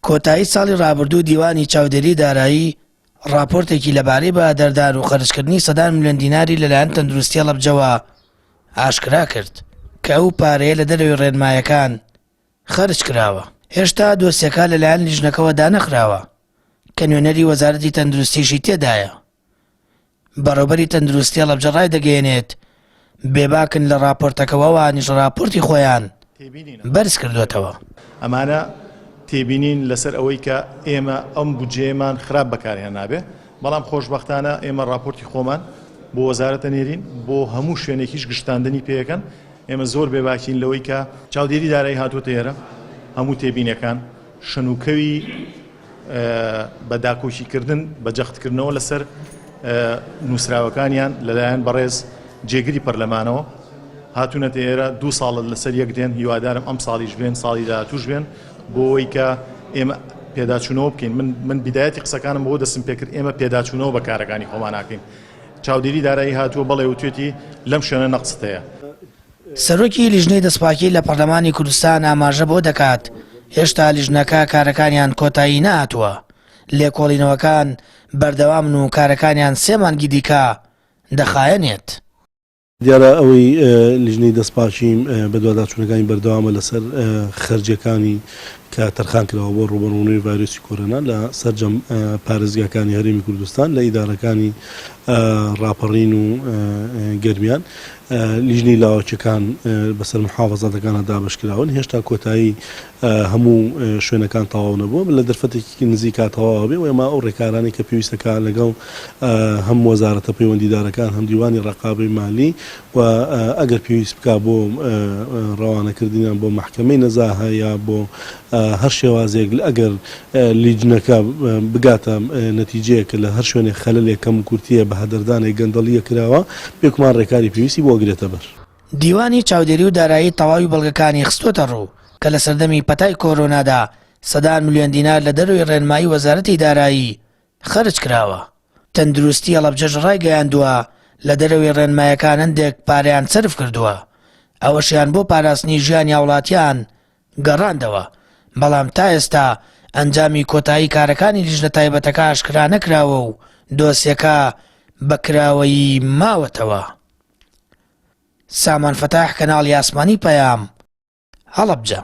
کۆتایی ساڵی ڕابردوو دیوانی چاودێری دارایی راپۆرتێکی لەبارەی بەهادەردان و خەرجکردنی سەدان ملیۆن دیناری لەلایەن تەندروستی هەڵەبجەوە ئاشکرا کرد کە ئەو پارەیە لە دەرەوەی ڕێنمایەکان خەرج کراوە. هێشتا دۆسیەکە لەلایەن لیژنەکەوە دانەخراوە کە نوێنەری وەزارەتی تەندروستیشی تێدایە. بەڕێوەبەری تەندروستی هەڵەبجە ڕای دەگەیەنێت بێباکن لە راپۆرتەکەەوە وانیش ڕاپۆرتی خۆیان بەرز کردوێتەوە. ئەمانە تێبینین لەسەر ئەوەی کە ئێمە ئەم بودجێمان خراپ بەکارهێنا نابێ، بەڵام خۆشبەختانە ئێمە راپۆرتی خۆمان بۆ وەزارەتە نێرین بۆ هەموو شوێنێکیش گشتاندنی پێەکەن. ئێمە زۆر بێباکین لەوەی کە چاودێری دارایی هاتووەتە ئێرە، هەموو تێبینەکان شنوکەوی بە داکۆشیکردن بە جەختکردنەوە لەسەر نووسراوەکانیان لەلایەن بەڕێز جێگری پەرلەمانەوە هاتوونەتە ئێرە 2 ساڵ لەسەر یەک دێن. هیوادارم ئەم ساڵیش بێن، ساڵی داهاتووش بێن، بۆەوەی کە ئێمە پێداچوونەوە بکەین. من بیدایەتی قسەکانم بۆ دەستم پێکرد ئێمە پێداچوونەوە بە کارەکانی خۆمان ناکەین. چاودێری دارایی هاتووە بەڵێ وتوێتی لەم شوێنە نەقستەیە. سەرۆکی لیژنەی دەستپاکی لە پەرلەمانی کوردستان ئاماژە بۆ دەکات هێشتا لیژنەکە کارەکانیان کۆتایی نهاتووە، لێکۆڵینەوەکان بەردەوامن و کارەکانیان 3 مانگی دیکە دەخایەنێت. دیارە ئەوەی لیژنەی دەستپاچیم بە دوواداچوونەکانی بەردەوامە لەسەر خەرجیەکانی کە تەرخان کراوە بۆ ڕوبەڕوونەوەی ڤایرۆسی کۆرۆنا لە سەرجەم پارێزگاکانی هەرێمی کوردستان لە ئیدارەکانی ڕاپەڕین و گەرمیان. لیژنەی لاوەکیەکان بەسەر محافەزاتەکان دابەشکراون. هێشتا کۆتایی هەموو شوێنەکان تەواو نەبووە، لە دەرفەتێکی نزیکا تەواو بێ و ئێمە ئەو ڕێکارانی کە پێویستەکە لەگەڵ هەم وەزارەتە پەیوەندیدارەکان هەم دیوانی ڕقابەی مالی و ئەگەر پێویست بکا بۆ ڕەوانەکردنیان بۆ محکەمەی نەزاهە یا بۆ هەر شێوازێک ئەگەر لیژنەکە بگاتە نەتیجەیەکە لە هەر شوێنێک خەلەلێک کەم کورتیە بە هەدەردانێک گەندەڵیە کراوە بێکمان ڕێکاری پێویستی بۆ گرێتە بەر. دیوانی چاودێری و دارایی تەواوی بەڵگەکانی خستوتە ڕوو کە لە سەردەمی پەتای کۆرۆنادا سەدان ملیۆن دینار لە دەروی ڕێنمایی وەزارەتی دارایی خەرج کراوە. تەندروستی هەڵەبجەش ڕایگەیاندووە لە دەروی ڕێنمایەکان هەندێک پارەیان سەرف کردووە، ئەوەشیان بۆ پاراستنی ژیانی وڵاتیان گەڕاندەوە، بەڵام تا ئێستا ئەنجامی کۆتایی کارەکانی لیژنە تایبەتەکە ئاشکرا نەکراوە و دۆسیەکە بەکراوەیی ماوەتەوە. سامان فەتاح، کەناڵی ئاسمانی پەیام، هەڵەبجە.